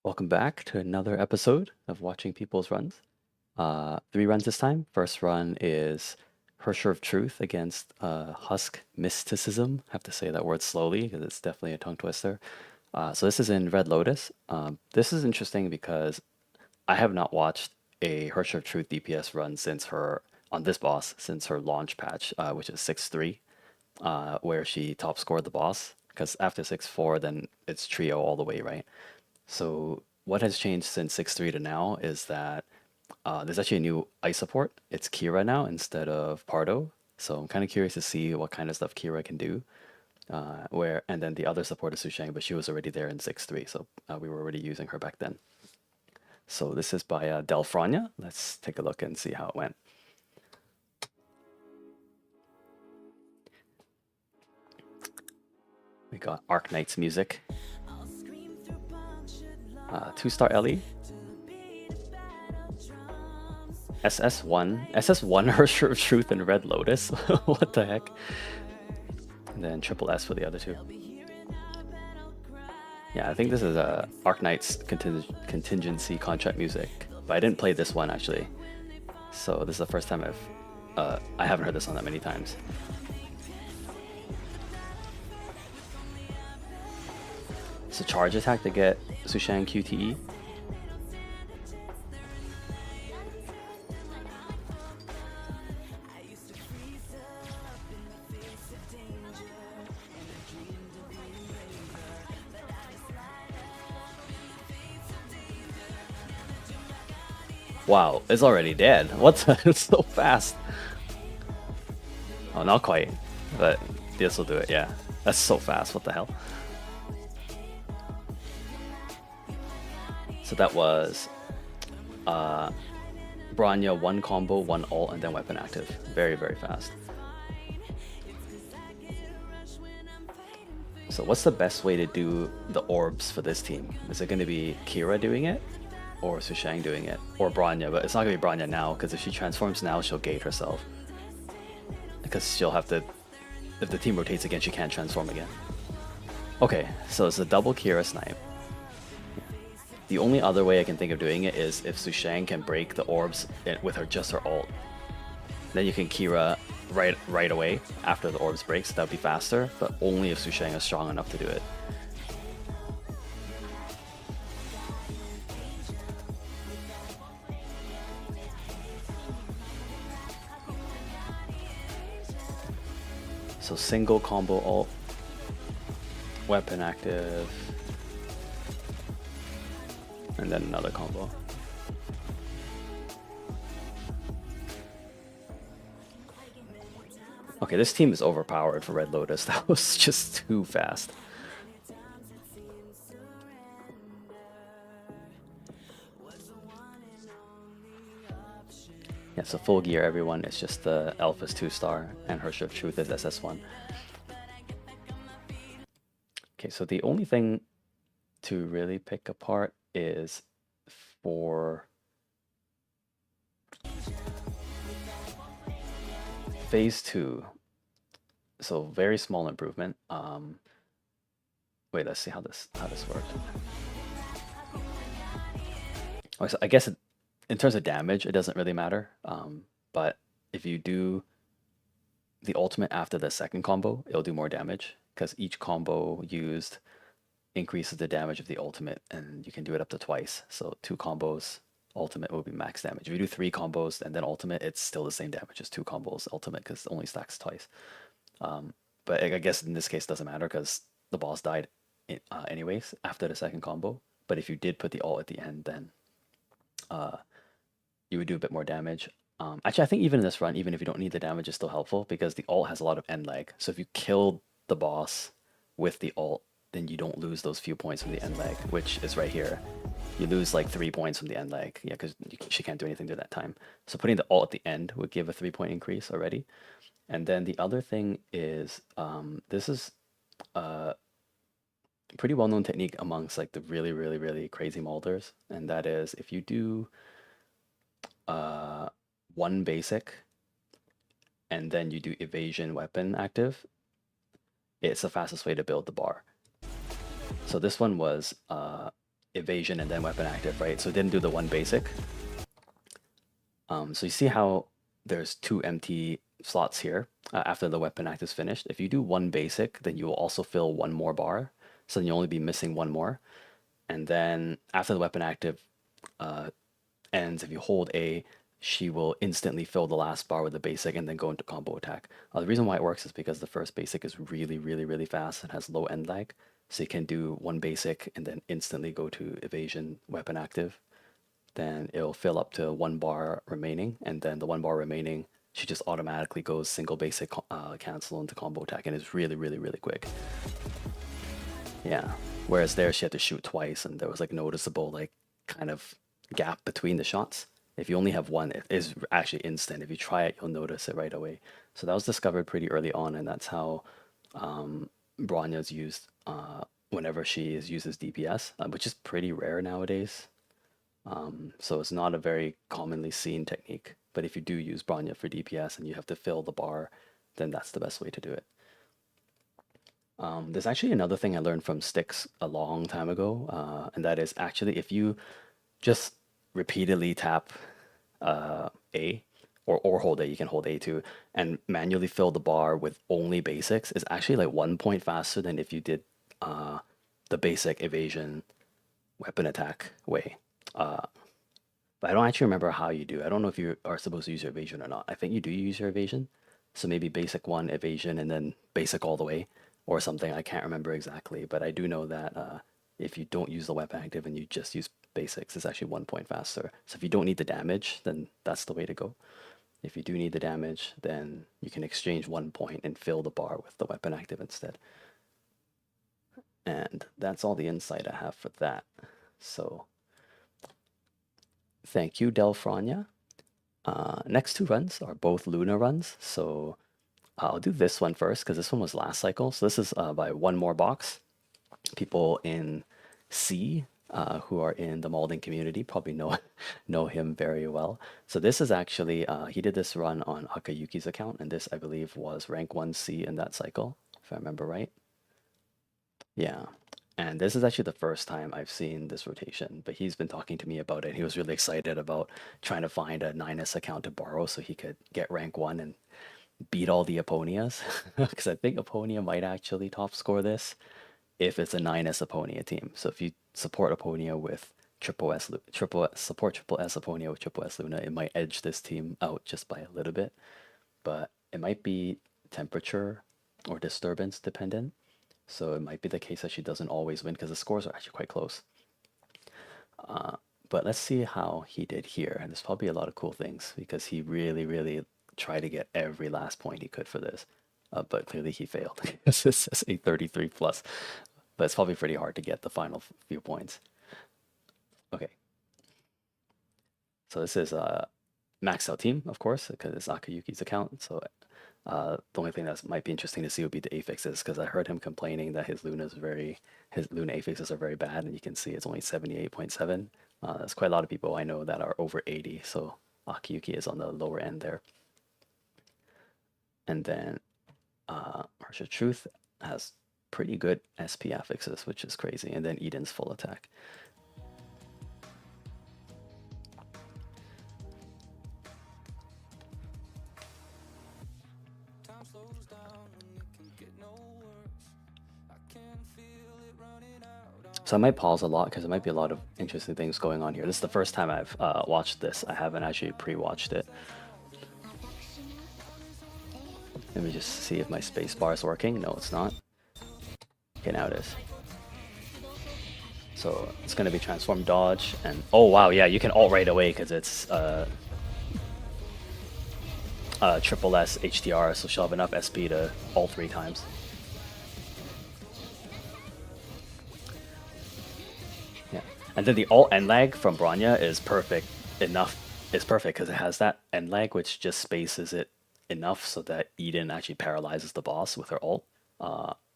Welcome back to another episode of Watching People's Runs. Three runs this time. First run is Hersher of Truth against Husk Mysticism. I have to say that word slowly because it's definitely a tongue twister. So this is in Red Lotus. This is interesting because I have not watched a Hersher of Truth DPS run since her on this boss since her launch patch, which is 6-3, where she top scored the boss. Because after 6-4, then it's trio all the way, right? So what has changed since 6.3 to now is that there's actually a new ice support. It's Kira now instead of Pardo. So I'm kind of curious to see what kind of stuff Kira can do. And then the other support is Sushang, but she was already there in 6.3, so we were already using her back then. So this is by Delfrania. Let's take a look and see how it went. We got Arknight's music. 2-star Ellie. SS1 Hersher of Truth and Red Lotus. What the heck? And then triple S for the other two. Yeah, I think this is Arknight's contingency contract music, but I didn't play this one actually. So this is the first time I haven't heard this one that many times. It's a charge attack to get Sushang QTE. Wow, it's already dead. What's it's so fast? Oh, not quite, but this will do it. Yeah, that's so fast. What the hell? So that was Bronya 1 combo, 1 ult, and then weapon active. Very, very fast. So what's the best way to do the orbs for this team? Is it going to be Kira doing it? Or Sushang doing it? Or Bronya? But it's not going to be Bronya now, because if she transforms now, she'll gate herself. Because she'll have to... If the team rotates again, she can't transform again. Okay, so it's a double Kira snipe. The only other way I can think of doing it is if Sushang can break the orbs with just her ult. Then you can Kira right away after the orbs breaks. That would be faster, but only if Sushang is strong enough to do it. So single combo ult, weapon active, and then another combo. Okay, this team is overpowered for Red Lotus. That was just too fast. Yeah, so full gear everyone. It's just the Alpha's 2-star and Hersher of Truth is SS1. Okay, so the only thing to really pick apart is for phase 2. So very small improvement. Wait, let's see how this worked. Oh, so I guess in terms of damage, it doesn't really matter. But if you do the ultimate after the second combo, it'll do more damage because each combo used increases the damage of the ultimate, and you can do it up to twice. So 2 combos, ultimate will be max damage. If you do 3 combos and then ultimate, it's still the same damage as 2 combos ultimate because it only stacks twice. But I guess in this case, it doesn't matter because the boss died anyways after the second combo. But if you did put the ult at the end, then you would do a bit more damage. Actually, I think even in this run, even if you don't need the damage, it's still helpful because the ult has a lot of end lag. So if you killed the boss with the ult, then you don't lose those few points from the end lag, which is right here. You lose like 3 points from the end lag, yeah, because she can't do anything during that time. So putting the ult at the end would give a 3-point increase already. And then the other thing is, this is a pretty well-known technique amongst like the really, really, really crazy molders, and that is if you do 1 basic and then you do evasion weapon active, it's the fastest way to build the bar. So this one was evasion and then weapon active, right? So it didn't do the one basic. So you see how there's two empty slots here after the weapon act is finished. If you do one basic, then you will also fill one more bar. So then you'll only be missing one more. And then after the weapon active uh, ends, if you hold A, she will instantly fill the last bar with the basic and then go into combo attack. The reason why it works is because the first basic is really, really, really fast and has low end lag. So you can do one basic and then instantly go to evasion weapon active. Then it'll fill up to one bar remaining, and then the one bar remaining, she just automatically goes single basic cancel into combo attack, and it's really, really, really quick. Yeah. Whereas there, she had to shoot twice, and there was like noticeable like kind of gap between the shots. If you only have one, it is actually instant. If you try it, you'll notice it right away. So that was discovered pretty early on, and that's how Bronya's used whenever she uses DPS, which is pretty rare nowadays. So it's not a very commonly seen technique. But if you do use Bronya for DPS and you have to fill the bar, then that's the best way to do it. There's actually another thing I learned from Styx a long time ago, and that is actually if you just repeatedly tap A or hold A, you can hold A too, and manually fill the bar with only basics is actually like 1 point faster than if you did the basic evasion weapon attack way. But I don't actually remember how you do. I don't know if you are supposed to use your evasion or not. I think you do use your evasion. So maybe basic one evasion and then basic all the way or something. I can't remember exactly, but I do know that if you don't use the weapon active and you just use basics, it's actually 1 point faster. So if you don't need the damage, then that's the way to go. If you do need the damage, then you can exchange 1 point and fill the bar with the weapon active instead. And that's all the insight I have for that. So thank you, Delfrania. Next two runs are both Luna runs. So I'll do this one first because this one was last cycle. So this is by one more box. People in C who are in the molding community probably know him very well. So this is actually, he did this run on Akayuki's account, and this I believe was rank 1C in that cycle, if I remember right. Yeah. And this is actually the first time I've seen this rotation, but he's been talking to me about it. He was really excited about trying to find a 9S account to borrow so he could get rank 1 and beat all the Aponias. Because I think Aponia might actually top score this if it's a 9S Aponia team. So if you support Aponia with support triple S Aponia with triple S Luna, it might edge this team out just by a little bit. But it might be temperature or disturbance dependent. So it might be the case that she doesn't always win because the scores are actually quite close. But let's see how he did here. And there's probably a lot of cool things because he really, really tried to get every last point he could for this. But clearly he failed. This is a 33 plus. But it's probably pretty hard to get the final few points. Okay. So this is a maxed out team, of course, because it's Akayuki's account. So the only thing that might be interesting to see would be the affixes, because I heard him complaining that his Luna affixes are very bad, and you can see it's only 78.7. There's quite a lot of people I know that are over 80, so Akayuki is on the lower end there. And then Harsha Truth has pretty good SP affixes, which is crazy, and then Eden's full attack. So I might pause a lot because there might be a lot of interesting things going on here. This is the first time I've watched this. I haven't actually pre-watched it. Let me just see if my space bar is working. No, it's not. Okay, now it is. So it's going to be transform dodge and oh wow, yeah, you can ult right away because it's triple S HDR, so she'll have enough SP to ult 3 times. Yeah, and then the ult end lag from Bronya is perfect enough. It's perfect because it has that end lag which just spaces it enough so that Eden actually paralyzes the boss with her ult.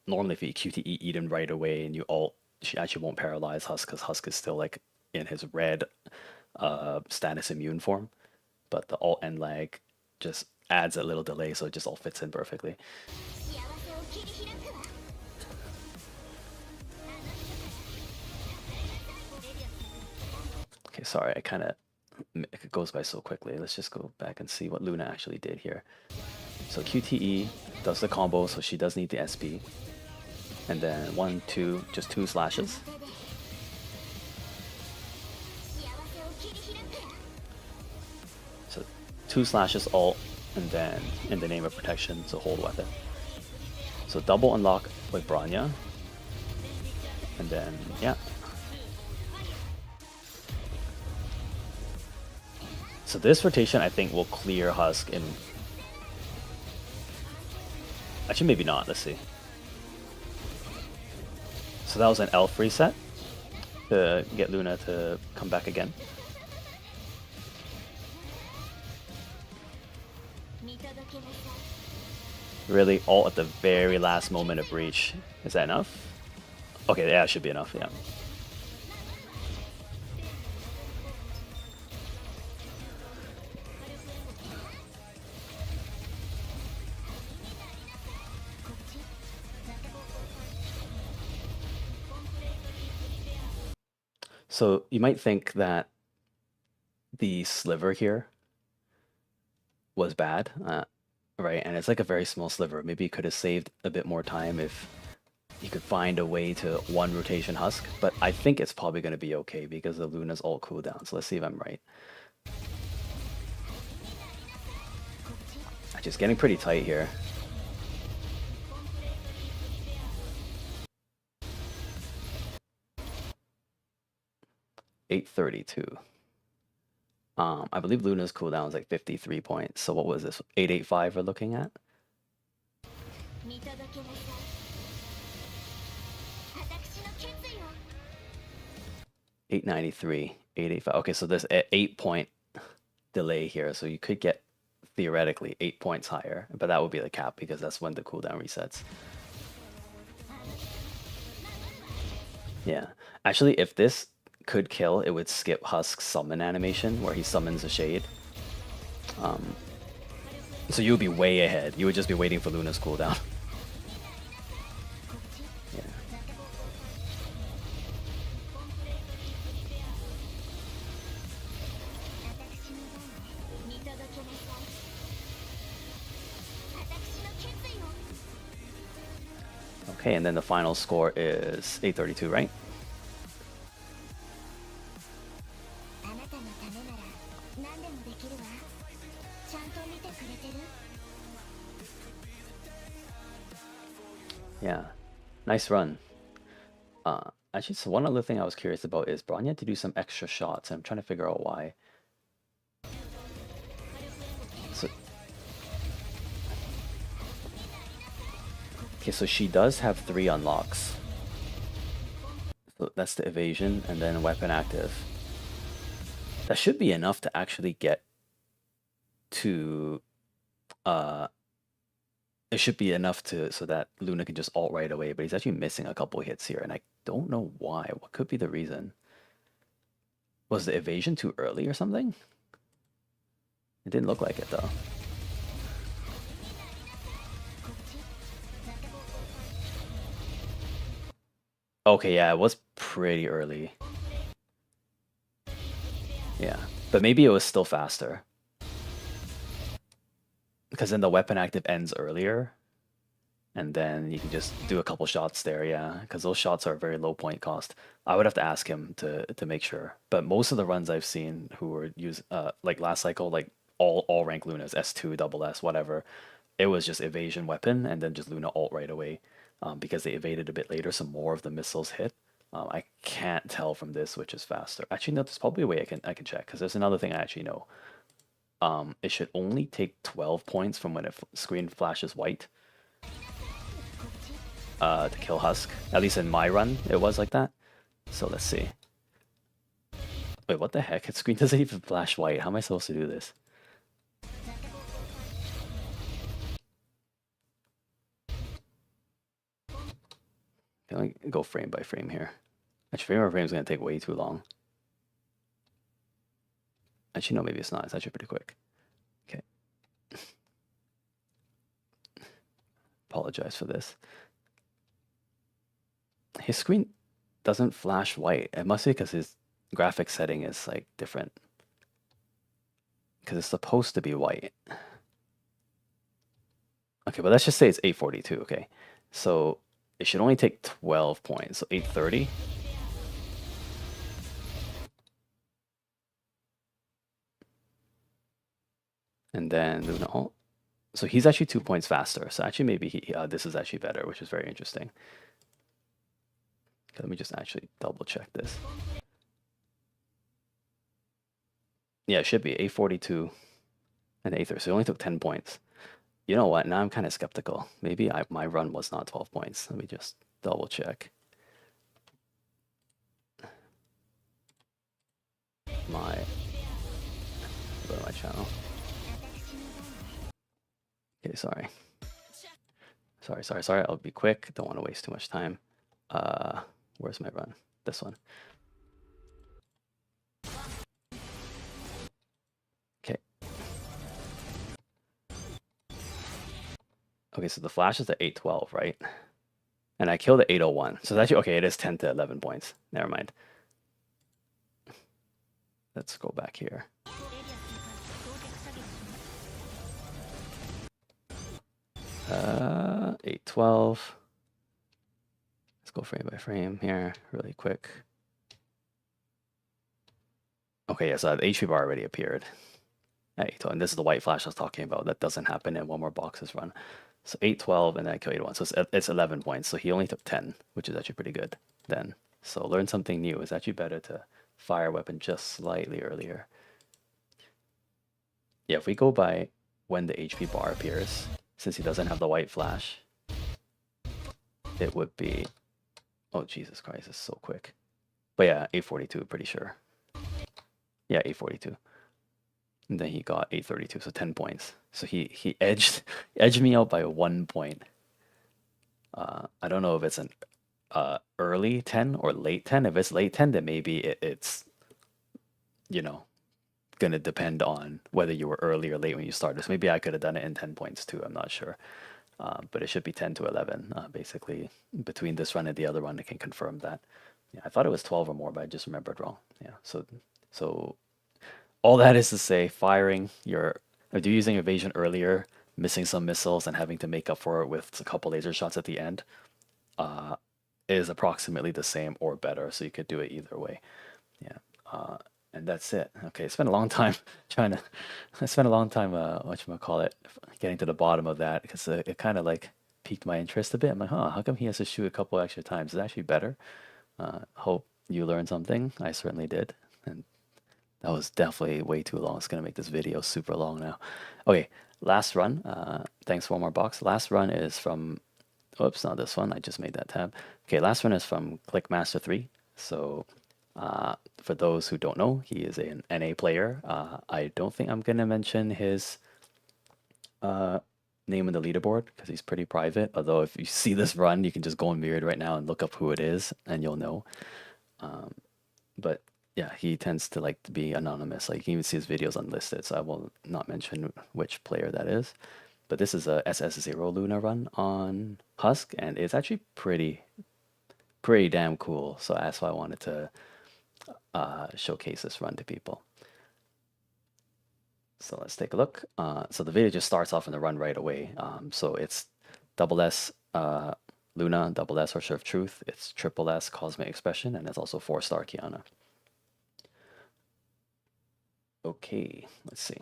Normally if you QTE Eden right away and you ult, she actually won't paralyze Husk because Husk is still like in his red status immune form. But the ult end lag just adds a little delay so it just all fits in perfectly. Okay, sorry, it goes by so quickly. Let's just go back and see what Luna actually did here. So QTE does the combo, so she does need the SP. And then one, two, just two slashes. So two slashes ult, and then in the name of protection, so hold weapon. So double unlock with Bronya. And then, yeah. So this rotation, I think, will clear Husk in... Actually, maybe not. Let's see. So that was an elf reset to get Luna to come back again. Really, ult at the very last moment of breach. Is that enough? Okay, yeah, it should be enough, yeah. So you might think that the sliver here was bad, right? And it's like a very small sliver. Maybe you could have saved a bit more time if you could find a way to one rotation Husk, but I think it's probably going to be okay because of Luna's ult cooldown. So let's see if I'm right. Actually, it's getting pretty tight here. $832. I believe Luna's cooldown is like 53 points. So what was this? 885 we're looking at? $893, 885. Okay, so there's an 8-point delay here. So you could get theoretically 8 points higher, but that would be the cap because that's when the cooldown resets. Yeah. Actually, if this could kill, it would skip Husk's summon animation where he summons a shade. So you would be way ahead. You would just be waiting for Luna's cooldown. Yeah. Okay, and then the final score is 832, right? Yeah, nice run. Actually, so one other thing I was curious about is Bronya had to do some extra shots, and I'm trying to figure out why. So, okay, so she does have 3 unlocks. So that's the evasion, and then weapon active. That should be enough to actually get to it should be enough to so that Luna can just ult right away, but he's actually missing a couple hits here, and I don't know why. What could be the reason? Was the evasion too early or something? It didn't look like it though. Okay, yeah, it was pretty early. Yeah, but maybe it was still faster. Because then the weapon active ends earlier, and then you can just do a couple shots there, yeah, because those shots are very low point cost. I would have to ask him to make sure, but most of the runs I've seen who were like last cycle, like all rank Lunas, S2, double S, whatever, it was just evasion weapon and then just Luna ult right away, because they evaded a bit later, so more of the missiles hit. I can't tell from this which is faster. Actually, no, there's probably a way I can check because there's another thing I actually know. It should only take 12 points from when a screen flashes white to kill Husk. At least in my run, it was like that. So let's see. Wait, what the heck? Its screen doesn't even flash white. How am I supposed to do this? Can I go frame by frame here? Actually, frame by frame is going to take way too long. Actually, no, maybe it's not. It's actually pretty quick. Okay. Apologize for this. His screen doesn't flash white. It must be because his graphic setting is like different because it's supposed to be white. Okay, but let's just say it's 842. Okay, so it should only take 12 points. So 830. And then Luna ult. So he's actually 2 points faster. So actually, maybe this is actually better, which is very interesting. Okay, let me just actually double check this. Yeah, it should be 842 and 830. So it only took 10 points. You know what? Now I'm kind of skeptical. Maybe my run was not 12 points. Let me just double check. My Go to my channel. Okay, sorry. Sorry. I'll be quick. Don't want to waste too much time. Where's my run? This one. Okay. Okay, so the flash is at 812, right? And I killed at 801. So it's actually okay, it is 10 to 11 points. Never mind. Let's go back here. 812. Let's go frame by frame here really quick. Okay, yeah, so the HP bar already appeared. And this is the white flash I was talking about. That doesn't happen in one more boxes run. So 812 and then I kill 801. So it's 11 points. So he only took 10, which is actually pretty good then. So learn something new. It's actually better to fire weapon just slightly earlier. Yeah, if we go by when the HP bar appears, since he doesn't have the white flash, it would be, oh Jesus Christ, it's so quick. But yeah, 842, pretty sure. Yeah, 842. And then he got 832, so 10 points. So he edged me out by 1 point. I don't know if it's an early 10 or late 10. If it's late 10, then maybe it's, you know, gonna depend on whether you were early or late when you started. So maybe I could have done it in 10 points too. I'm not sure. But it should be 10 to 11, basically. Between this run and the other one, I can confirm that. Yeah, I thought it was 12 or more, but I just remembered wrong. Yeah, so all that is to say, firing your, if you're using evasion earlier, missing some missiles and having to make up for it with a couple laser shots at the end, is approximately the same or better. So you could do it either way. Yeah. And that's it. Okay, I spent a long time I spent a long time, whatchamacallit, getting to the bottom of that because it kind of like piqued my interest a bit. I'm like, huh, how come he has to shoot a couple extra times? It's actually better. Hope you learned something. I certainly did. And that was definitely way too long. It's gonna make this video super long now. Okay, last run. Thanks for one more box. Last run is from, oops, not this one. I just made that tab. Okay, last one is from Clickmaster 3. So for those who don't know, he is an NA player. I don't think I'm gonna mention his name in the leaderboard because he's pretty private. Although if you see this run, you can just go on Myriad right now and look up who it is, and you'll know. But yeah, he tends to like to be anonymous. Like you can even see his videos unlisted, so I will not mention which player that is. But this is a SS0 Luna run on Husk, and it's actually pretty damn cool. So that's why I wanted to showcase this run to people. So let's take a look. So the video just starts off in the run right away. So it's double S Luna, double S Harsher of Truth. It's triple S Cosmic Expression, and it's also 4-star Kiana. Okay, let's see.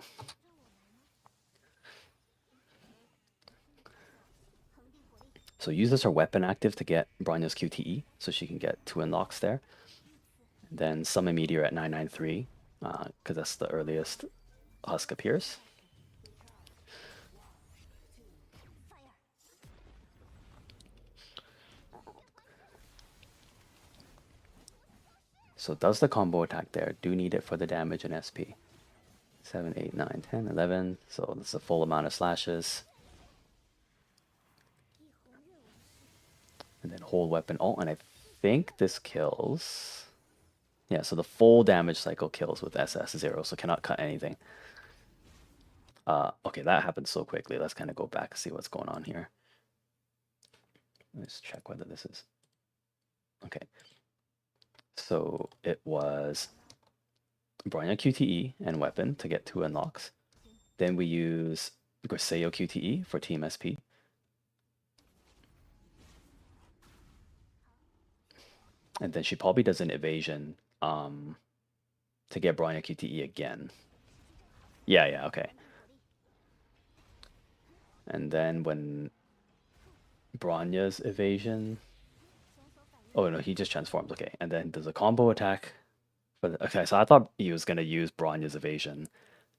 So uses her weapon active to get Bronya's QTE, so she can get 2 unlocks there. And then summon Meteor at 993, because that's the earliest Husk appears. So does the combo attack there. Do need it for the damage and SP. 7, 8, 9, 10, 11. So that's the full amount of slashes. And then hold weapon ult, and I think this kills. Yeah, so the full damage cycle kills with SS0, so cannot cut anything. Okay, that happened so quickly. Let's kind of go back and see what's going on here. Let's check whether this is... Okay. So it was Bronya QTE and weapon to get 2 unlocks. Then we use Griseo QTE for Team SP. And then she probably does an evasion to get Bronya QTE again. Yeah, yeah, okay. And then when Bronya's evasion. Oh no, he just transforms. Okay, and then does a combo attack. Okay, so I thought he was gonna use Bronya's evasion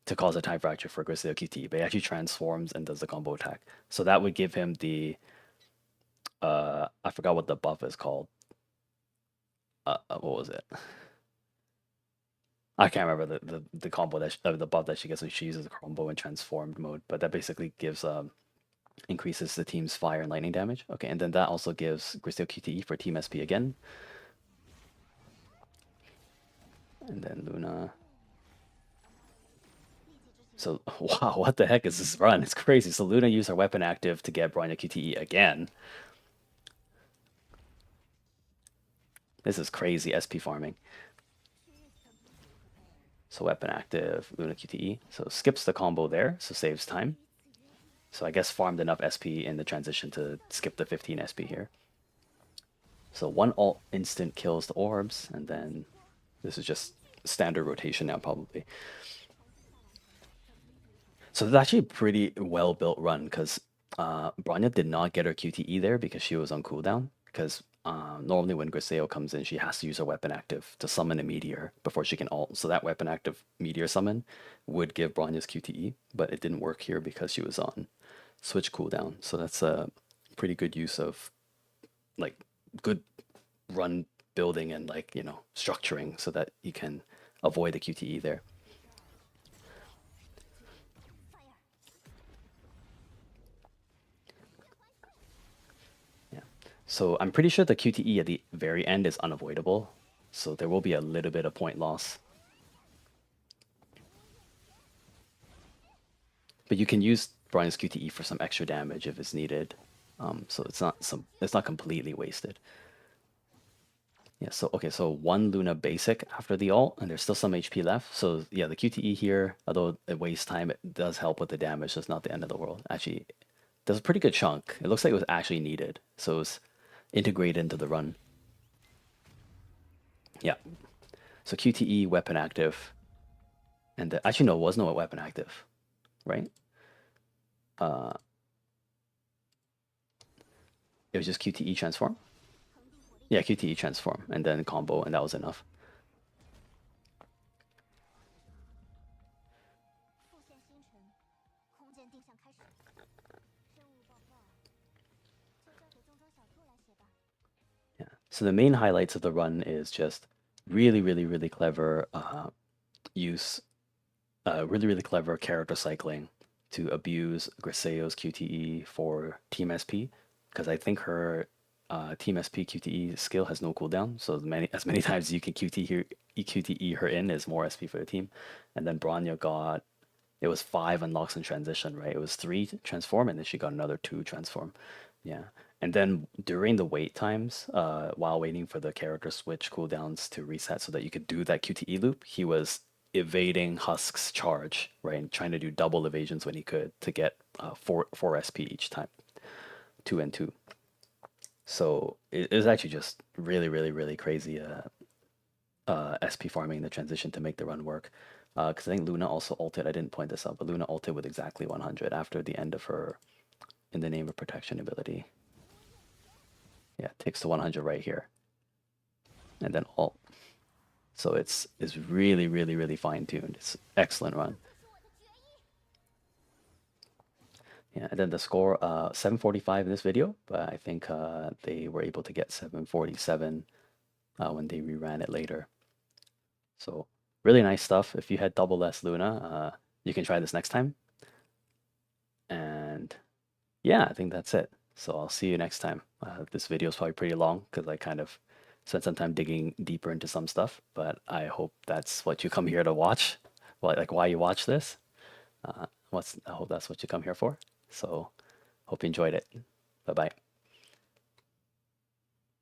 to cause a time fracture for Griseo QTE, but he actually transforms and does the combo attack. So that would give him the I forgot what the buff is called. What was it? I can't remember the combo that the buff that she gets when she uses the combo in transformed mode, but that basically gives increases the team's fire and lightning damage. Okay, and then that also gives Griseo QTE for Team SP again, and then Luna. So wow, what the heck is this run? It's crazy. So Luna used her weapon active to get Bronya QTE again. This is crazy SP farming. So weapon active, Luna QTE. So skips the combo there, so saves time. So I guess farmed enough SP in the transition to skip the 15 SP here. So one alt instant kills the orbs, and then this is just standard rotation now probably. So it's actually a pretty well built run because Bronya did not get her QTE there because she was on cooldown. Because normally when Griseo comes in, she has to use her weapon active to summon a meteor before she can ult. So that weapon active meteor summon would give Bronya's QTE, but it didn't work here because she was on switch cooldown. So that's a pretty good use of like good run building and like structuring so that you can avoid the QTE there. Yeah. So I'm pretty sure the QTE at the very end is unavoidable. So there will be a little bit of point loss. But you can use Brian's QTE for some extra damage if it's needed. So it's not completely wasted. Yeah, so okay, so one Luna basic after the ult, and there's still some HP left. So yeah, the QTE here, although it wastes time, it does help with the damage. So it's not the end of the world. Actually, there's a pretty good chunk. It looks like it was actually needed. So it's integrated into the run. Yeah. So QTE weapon active, and actually no, it was no weapon active, right? Uh, it was just QTE transform. Yeah, QTE transform, and then combo, and that was enough. Yeah. So the main highlights of the run is just really, really, really clever use, really, really clever character cycling to abuse Griseo's QTE for Team SP, because I think her Team SP QTE skill has no cooldown. So as many times you can QTE her in is more SP for the team. And then Bronya got it was 5 unlocks in transition, right? It was 3 transform, and then she got another 2 transform. Yeah. And then during the wait times, while waiting for the character switch cooldowns to reset so that you could do that QTE loop, he was evading Husk's charge, right? And trying to do double evasions when he could to get four SP each time, 2 and 2. So it was actually just really, really, really crazy SP farming in the transition to make the run work. Because I think Luna also ulted. I didn't point this out, but Luna ulted with exactly 100 after the end of her In the Name of Protection ability. Yeah, takes to 100 right here, and then ult. So it's really, really, really fine tuned. It's excellent run. Yeah, and then the score 745 in this video, but I think they were able to get 747 when they reran it later. So really nice stuff. If you had double S Luna, you can try this next time. And yeah, I think that's it. So I'll see you next time. This video is probably pretty long because I kind of spent some time digging deeper into some stuff, but I hope that's what you come here to watch. Like why you watch this. I hope that's what you come here for. So hope you enjoyed it. Bye bye.